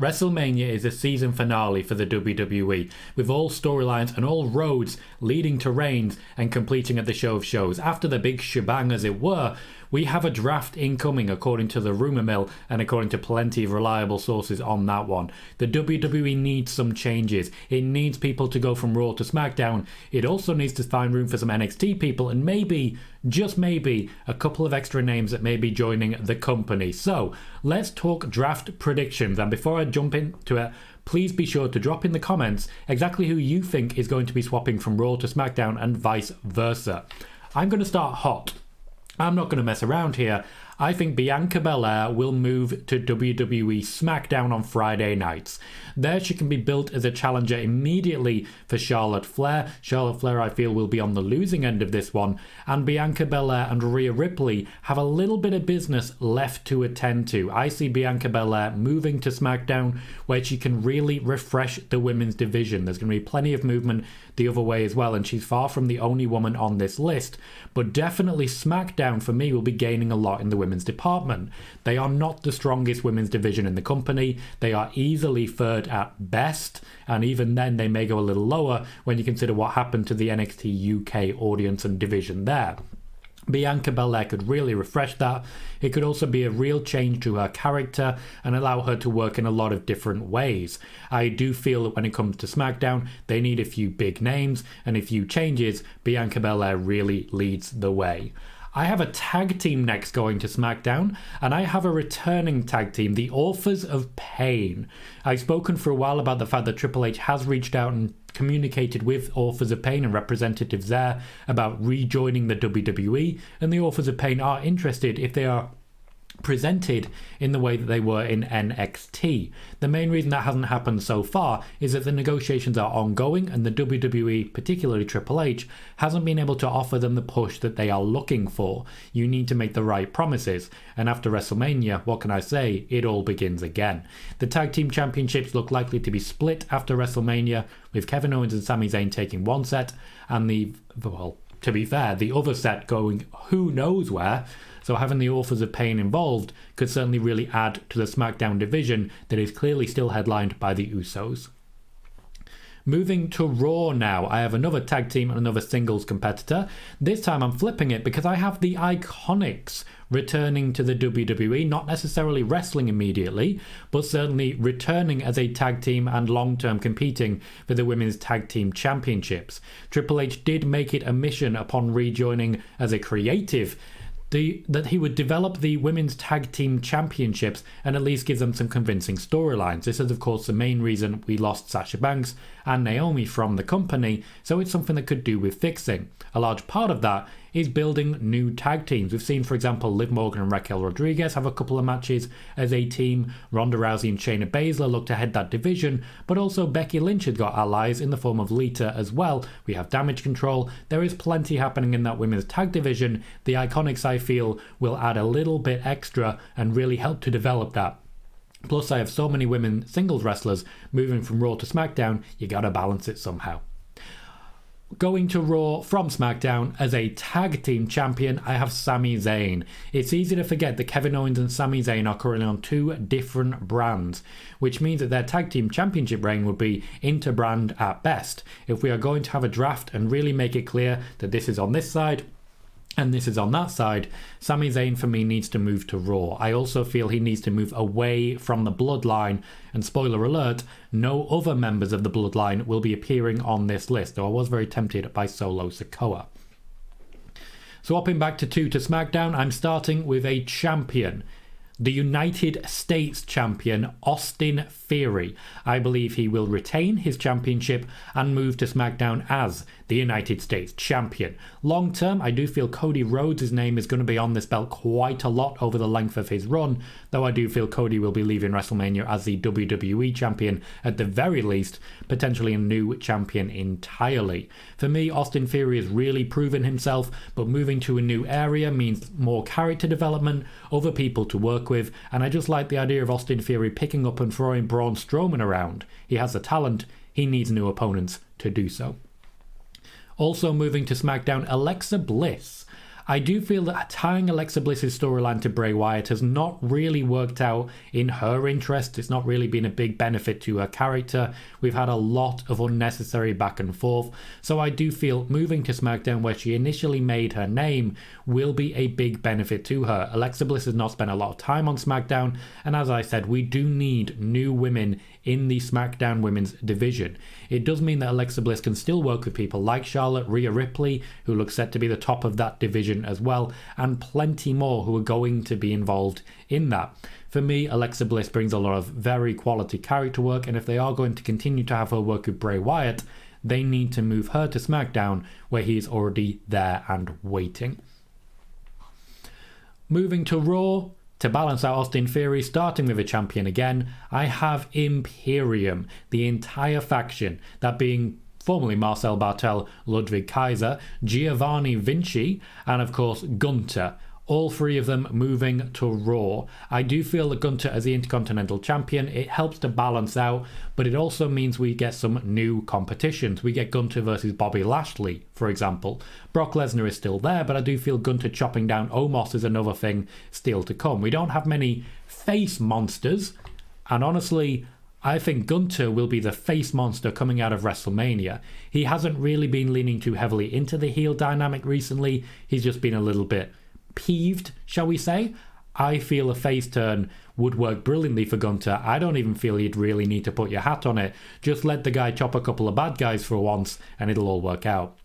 WrestleMania is a season finale for the WWE, with all storylines and all roads leading to Reigns and completing at the show of shows. After the big shebang, as it were, we have a draft incoming according to the rumour mill and according to plenty of reliable sources on that one. The WWE needs some changes. It needs people to go from Raw to SmackDown. It also needs to find room for some NXT people and maybe, just maybe, a couple of extra names that may be joining the company. So let's talk draft predictions, and before I jump into it, please be sure to drop in the comments exactly who you think is going to be swapping from Raw to SmackDown and vice versa. I'm going to start hot. I'm not going to mess around here. I think Bianca Belair will move to WWE Smackdown on Friday nights. There she can be built as a challenger immediately for Charlotte Flair. Charlotte Flair, I feel, will be on the losing end of this one, and Bianca Belair and Rhea Ripley have a little bit of business left to attend to. I see Bianca Belair moving to SmackDown, where she can really refresh the women's division. There's going to be plenty of movement the other way as well, and she's far from the only woman on this list, but definitely SmackDown for me will be gaining a lot in the women's department. They are not the strongest women's division in the company. They are easily third at best, and even then they may go a little lower when you consider what happened to the NXT UK audience and division there. Bianca Belair could really refresh that. It could also be a real change to her character and allow her to work in a lot of different ways. I do feel that when it comes to SmackDown, they need a few big names and a few changes. Bianca Belair really leads the way. I have a tag team next going to SmackDown, and I have a returning tag team, the Authors of Pain. I've spoken for a while about the fact that Triple H has reached out and communicated with Authors of Pain and representatives there about rejoining the WWE, and the Authors of Pain are interested if they are presented in the way that they were in NXT. The main reason that hasn't happened so far is that the negotiations are ongoing, and the WWE, particularly Triple H, hasn't been able to offer them the push that they are looking for. You need to make the right promises, and after WrestleMania, what can I say? It all begins again. The tag team championships look likely to be split after WrestleMania, with Kevin Owens and Sami Zayn taking one set, and to be fair, the other set going who knows where. So having the Authors of Pain involved could certainly really add to the SmackDown division that is clearly still headlined by the Usos. Moving to Raw now, I have another tag team and another singles competitor. This time I'm flipping it because I have the Iconics returning to the WWE, not necessarily wrestling immediately, but certainly returning as a tag team and long-term competing for the Women's Tag Team Championships. Triple H did make it a mission upon rejoining as a creative that he would develop the Women's Tag Team Championships and at least give them some convincing storylines. This is, of course, the main reason we lost Sasha Banks and Naomi from the company, so it's something that could do with fixing. A large part of that is building new tag teams. We've seen, for example, Liv Morgan and Raquel Rodriguez have a couple of matches as a team. Ronda Rousey and Shayna Baszler look to head that division, but also Becky Lynch has got allies in the form of Lita as well. We have Damage Control. There is plenty happening in that women's tag division. The Iconics, I feel, will add a little bit extra and really help to develop that. Plus, I have so many women singles wrestlers moving from Raw to SmackDown, you gotta balance it somehow. Going to Raw from SmackDown as a tag team champion, I have Sami Zayn. It's easy to forget that Kevin Owens and Sami Zayn are currently on two different brands, which means that their tag team championship reign would be inter-brand at best. If we are going to have a draft and really make it clear that this is on this side and this is on that side, Sami Zayn for me needs to move to Raw. I also feel he needs to move away from the Bloodline, and spoiler alert, no other members of the Bloodline will be appearing on this list, though I was very tempted by Solo Sikoa. Swapping back to SmackDown, I'm starting with a champion. The United States champion, Austin Theory. I believe he will retain his championship and move to SmackDown as the United States champion. Long term, I do feel Cody Rhodes' name is going to be on this belt quite a lot over the length of his run, though I do feel Cody will be leaving WrestleMania as the WWE champion at the very least, potentially a new champion entirely. For me, Austin Theory has really proven himself, but moving to a new area means more character development, other people to work with, and I just like the idea of Austin Theory picking up and throwing Braun Strowman around. He has the talent, he needs new opponents to do so. Also moving to SmackDown, Alexa Bliss. I do feel that tying Alexa Bliss's storyline to Bray Wyatt has not really worked out in her interest. It's not really been a big benefit to her character. We've had a lot of unnecessary back and forth. So I do feel moving to SmackDown, where she initially made her name, will be a big benefit to her. Alexa Bliss has not spent a lot of time on SmackDown, and as I said, we do need new women in the SmackDown women's division. It does mean that Alexa Bliss can still work with people like Charlotte, Rhea Ripley, who looks set to be the top of that division as well, and plenty more who are going to be involved in that. For me, Alexa Bliss brings a lot of very quality character work, and if they are going to continue to have her work with Bray Wyatt, they need to move her to SmackDown, where he is already there and waiting. Moving to Raw, to balance out Austin Theory, starting with a champion again, I have Imperium, the entire faction, that being formerly Marcel Bartel, Ludwig Kaiser, Giovanni Vinci, and of course Gunther. All three of them moving to Raw. I do feel that Gunther as the Intercontinental Champion, it helps to balance out, but it also means we get some new competitions. We get Gunther versus Bobby Lashley, for example. Brock Lesnar is still there, but I do feel Gunther chopping down Omos is another thing still to come. We don't have many face monsters, and honestly, I think Gunther will be the face monster coming out of WrestleMania. He hasn't really been leaning too heavily into the heel dynamic recently. He's just been a little bit peeved, shall we say. I feel a face turn would work brilliantly for Gunther. I don't even feel you'd really need to put your hat on it. Just let the guy chop a couple of bad guys for once and it'll all work out.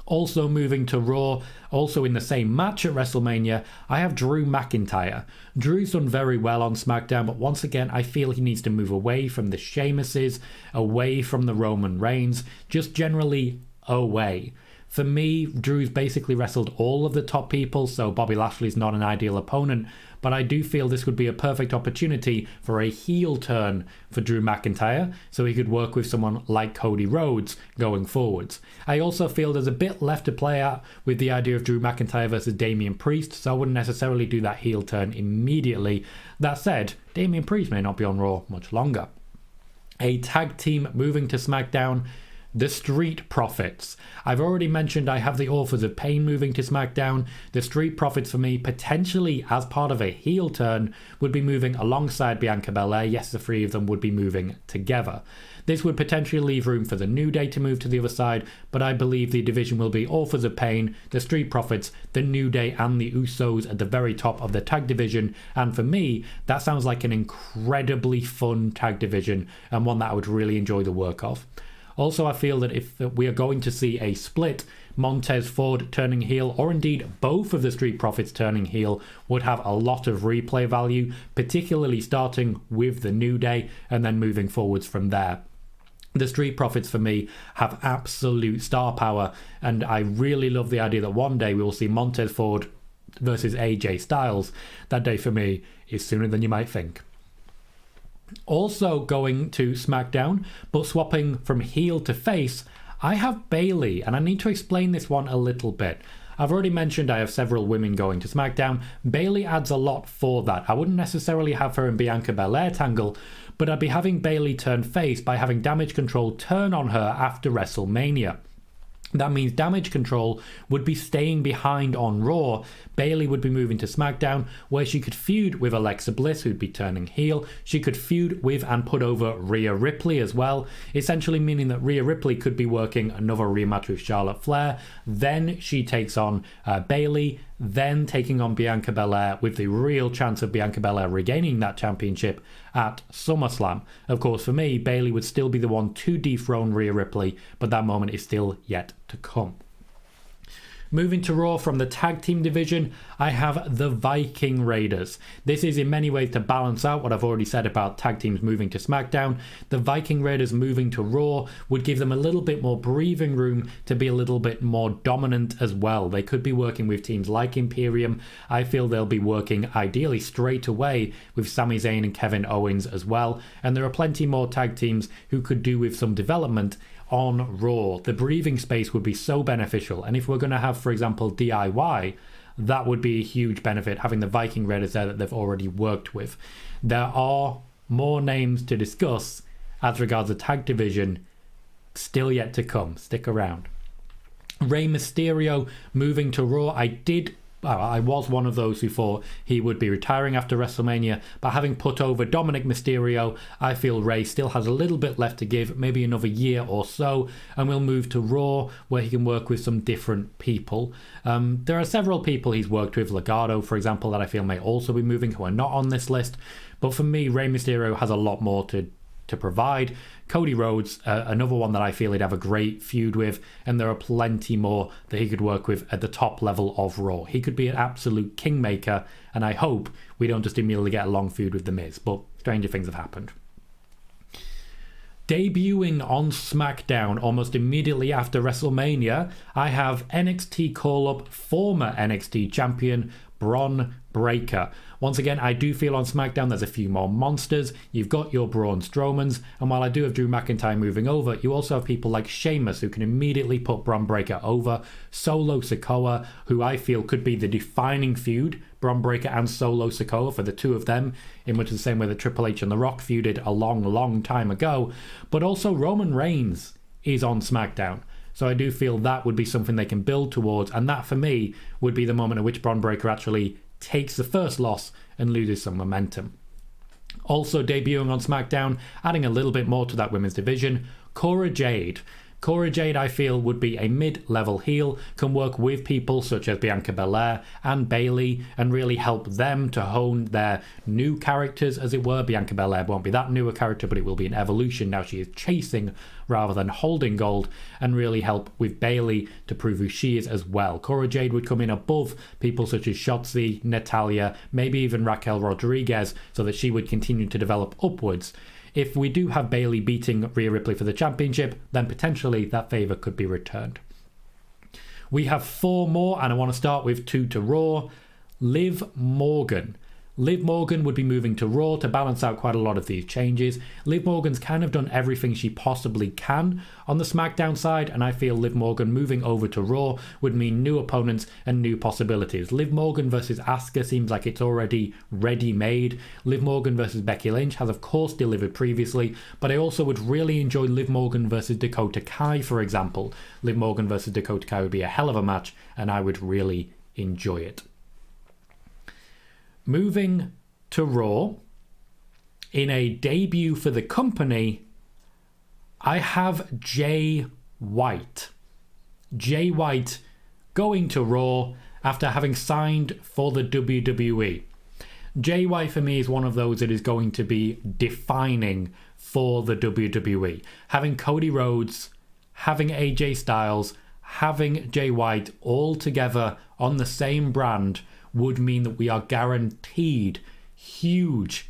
Also moving to Raw, also in the same match at WrestleMania, I have Drew McIntyre. Drew's done very well on SmackDown, but once again, I feel he needs to move away from the Sheamuses, away from the Roman Reigns, just generally away. For me, Drew's basically wrestled all of the top people, so Bobby Lashley's not an ideal opponent, but I do feel this would be a perfect opportunity for a heel turn for Drew McIntyre, so he could work with someone like Cody Rhodes going forwards. I also feel there's a bit left to play out with the idea of Drew McIntyre versus Damian Priest, so I wouldn't necessarily do that heel turn immediately. That said, Damian Priest may not be on Raw much longer. A tag team moving to SmackDown, the Street Profits. I've already mentioned I have the Authors of Pain moving to SmackDown. The Street Profits for me, potentially as part of a heel turn, would be moving alongside Bianca Belair. Yes, the three of them would be moving together. This would potentially leave room for the New Day to move to the other side, but I believe the division will be Authors of Pain, the Street Profits, the New Day, and the Usos at the very top of the tag division. And for me, that sounds like an incredibly fun tag division and one that I would really enjoy the work of. Also, I feel that if we are going to see a split, Montez Ford turning heel, or indeed both of the Street Profits turning heel, would have a lot of replay value, particularly starting with the New Day and then moving forwards from there. The Street Profits, for me, have absolute star power, and I really love the idea that one day we will see Montez Ford versus AJ Styles. That day, for me, is sooner than you might think. Also going to SmackDown, but swapping from heel to face, I have Bayley, and I need to explain this one a little bit. I've already mentioned I have several women going to SmackDown. Bayley adds a lot for that. I wouldn't necessarily have her in Bianca Belair tangle, but I'd be having Bayley turn face by having Damage Control turn on her after WrestleMania. That means Damage Control would be staying behind on Raw. Bayley would be moving to SmackDown, where she could feud with Alexa Bliss, who'd be turning heel. She could feud with and put over Rhea Ripley as well, essentially meaning that Rhea Ripley could be working another rematch with Charlotte Flair. Then she takes on Bayley, then taking on Bianca Belair, with the real chance of Bianca Belair regaining that championship at SummerSlam. Of course, for me, Bayley would still be the one to dethrone Rhea Ripley, but that moment is still yet to come. Moving to Raw from the tag team division, I have the Viking Raiders. This is in many ways to balance out what I've already said about tag teams moving to SmackDown. The Viking Raiders moving to Raw would give them a little bit more breathing room to be a little bit more dominant as well. They could be working with teams like Imperium. I feel they'll be working ideally straight away with Sami Zayn and Kevin Owens as well. And there are plenty more tag teams who could do with some development on Raw. The breathing space would be so beneficial, and if we're going to have, for example, DIY, that would be a huge benefit, having the Viking Raiders there that they've already worked with. There are more names to discuss as regards the tag division still yet to come. Stick around. Rey Mysterio moving to Raw. I was one of those who thought he would be retiring after WrestleMania, but having put over Dominic Mysterio, I feel Rey still has a little bit left to give, maybe another year or so, and we'll move to Raw where he can work with some different people. There are several people he's worked with, Legado, for example, that I feel may also be moving, who are not on this list, but for me, Rey Mysterio has a lot more to provide. Cody Rhodes, another one that I feel he'd have a great feud with, and there are plenty more that he could work with at the top level of Raw. He could be an absolute kingmaker, and I hope we don't just immediately get a long feud with The Miz, but stranger things have happened. Debuting on SmackDown almost immediately after WrestleMania, I have NXT call-up former NXT champion Bron Breakker. Once again, I do feel on SmackDown there's a few more monsters. You've got your Braun Strowmans, and while I do have Drew McIntyre moving over, you also have people like Sheamus who can immediately put Bron Breakker over. Solo Sikoa, who I feel could be the defining feud, Bron Breakker and Solo Sikoa, for the two of them, in much the same way that Triple H and The Rock feuded a long, long time ago. But also Roman Reigns is on SmackDown. So I do feel that would be something they can build towards, and that for me would be the moment at which Bron Breakker actually takes the first loss and loses some momentum. Also debuting on SmackDown, adding a little bit more to that women's division, Cora Jade. Cora Jade, I feel, would be a mid-level heel, can work with people such as Bianca Belair and Bayley and really help them to hone their new characters, as it were. Bianca Belair won't be that newer character, but it will be an evolution. Now she is chasing rather than holding gold, and really help with Bayley to prove who she is as well. Cora Jade would come in above people such as Shotzi, Natalya, maybe even Raquel Rodriguez, so that she would continue to develop upwards. If we do have Bayley beating Rhea Ripley for the championship, then potentially that favour could be returned. We have 4 more, and I want to start with 2 to Raw. Liv Morgan. Liv Morgan would be moving to Raw to balance out quite a lot of these changes. Liv Morgan's kind of done everything she possibly can on the SmackDown side, and I feel Liv Morgan moving over to Raw would mean new opponents and new possibilities. Liv Morgan versus Asuka seems like it's already ready-made. Liv Morgan versus Becky Lynch has of course delivered previously, but I also would really enjoy Liv Morgan versus Dakota Kai, for example. Liv Morgan versus Dakota Kai would be a hell of a match, and I would really enjoy it. Moving to Raw, in a debut for the company, I have Jay White. Jay White going to Raw after having signed for the WWE. Jay White for me is one of those that is going to be defining for the WWE. Having Cody Rhodes, having AJ Styles, having Jay White all together on the same brand would mean that we are guaranteed huge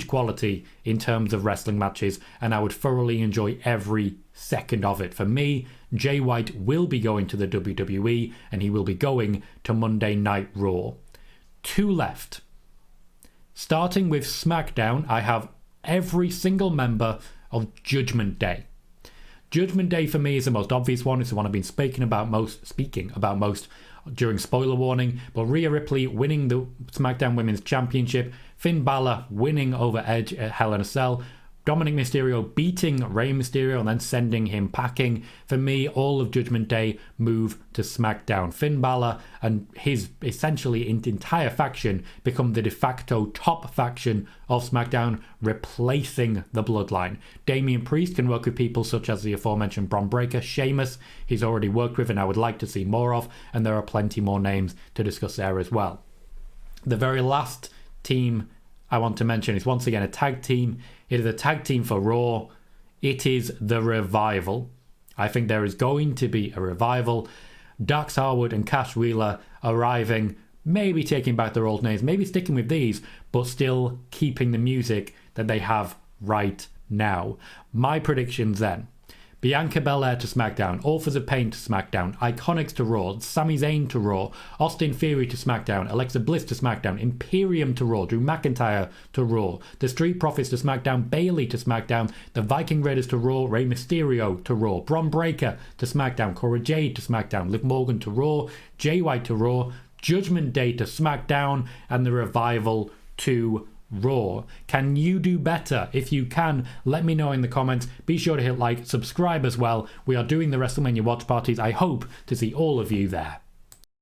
quality in terms of wrestling matches, and I would thoroughly enjoy every second of it. For me, Jay White will be going to the WWE, and he will be going to Monday Night Raw. 2 left. Starting with SmackDown, I have every single member of Judgement Day. Judgement Day for me is the most obvious one. It's the one I've been speaking about most during spoiler warning, but Rhea Ripley winning the SmackDown Women's Championship, Finn Balor winning over Edge at Hell in a Cell, Dominic Mysterio beating Rey Mysterio and then sending him packing. For me, all of Judgment Day move to SmackDown. Finn Balor and his essentially entire faction become the de facto top faction of SmackDown, replacing the Bloodline. Damian Priest can work with people such as the aforementioned Bron Breakker, Sheamus, he's already worked with and I would like to see more of, and there are plenty more names to discuss there as well. The very last team I want to mention is once again a tag team. It is a tag team for Raw. It is The Revival. I think there is going to be a revival. Dax Harwood and Cash Wheeler arriving, maybe taking back their old names, maybe sticking with these, but still keeping the music that they have right now. My predictions then. Bianca Belair to SmackDown, Authors of Pain to SmackDown, Iiconics to Raw, Sami Zayn to Raw, Austin Theory to SmackDown, Alexa Bliss to SmackDown, Imperium to Raw, Drew McIntyre to Raw, The Street Profits to SmackDown, Bayley to SmackDown, the Viking Raiders to Raw, Rey Mysterio to Raw, Bron Breakker to SmackDown, Cora Jade to SmackDown, Liv Morgan to Raw, Jay White to Raw, Judgment Day to SmackDown, and The Revival to Raw. Can you do better? If you can, let me know in the comments. Be sure to hit like, subscribe as well. We are doing the WrestleMania watch parties. I hope to see all of you there.